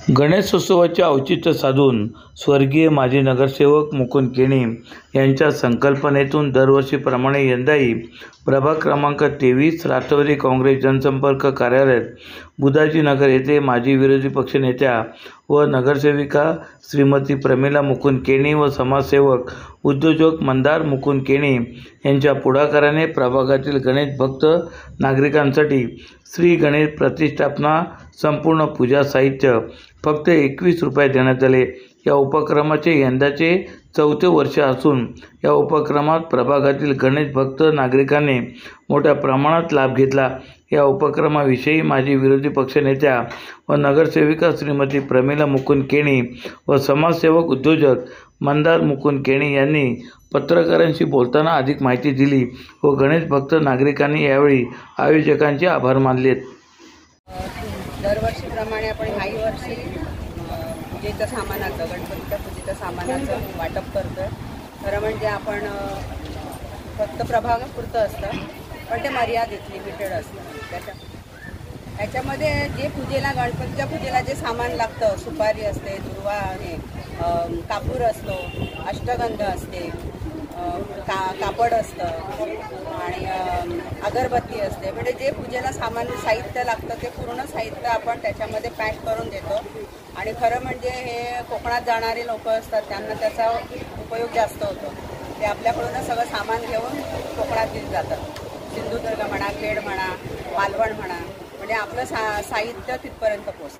गणेशोत्सवाचे औचित्य साधून स्वर्गीय माजी नगरसेवक मुकुंद केणी यांच्या संकल्पनेतून दरवर्षीप्रमाणे यंदाही प्रभाग क्रमांक 23 राष्ट्रवादी काँग्रेस जनसंपर्क कार्यालय बुधाजीनगर येथे माजी विरोधी पक्षनेत्या व नगरसेविका श्रीमती प्रमिला मुकुंद केणी व समाजसेवक उद्योजक मंदार मुकुंद केणी यांच्या पुढाकाराने प्रभागातील गणेश भक्त नागरिकांसाठी श्री गणेश प्रतिष्ठापना संपूर्ण पूजा साहित्य फक्त 21 रुपये देण्यात आले। या उपक्रमाचे यंदाचे 4थे वर्ष असून या उपक्रमात प्रभागातील गणेश भक्त नागरिकांनी मोठ्या प्रमाणात लाभ घेतला। या उपक्रमाविषयी माजी विरोधी पक्षनेत्या व नगरसेविका श्रीमती प्रमिला मुकुंद केणी व समाजसेवक उद्योजक मंदार मुकुंद केणी यांनी पत्रकारांशी बोलताना अधिक माहिती दिली व गणेश भक्त नागरिकांनी यावेळी आयोजकांचे आभार मानले। दरवर्षीप्रमाणे आपण ह्याही वर्षी पूजेच्या सामानाचं गणपतीच्या पूजेच्या सामानाचं वाटप करतोय। खरं म्हणजे आपण फक्त प्रभागापुरतं असतं, पण ते मर्यादित लिमिटेड असतं। त्याच्यामध्ये जे पूजेला गणपतीच्या पूजेला जे सामान लागतं, सुपारी असते, दुर्वा आहे, कापूर असतो, अष्टगंध असते, कापड असतं आणि अगरबत्ती असते। म्हणजे जे पूजेला सामान्य साहित्य लागतं ते पूर्ण साहित्य आपण त्याच्यामध्ये पॅक करून देतो। आणि खरं म्हणजे हे कोकणात जाणारे लोक असतात, त्यांना त्याचा उपयोग जास्त होतो। ते आपल्याकडूनच सगळं सामान घेऊन कोकणात जातात, सिंधुदुर्ग म्हणा, खेड म्हणा, मालवण म्हणा, म्हणजे आपलं साहित्य तिथपर्यंत पोहोचतं।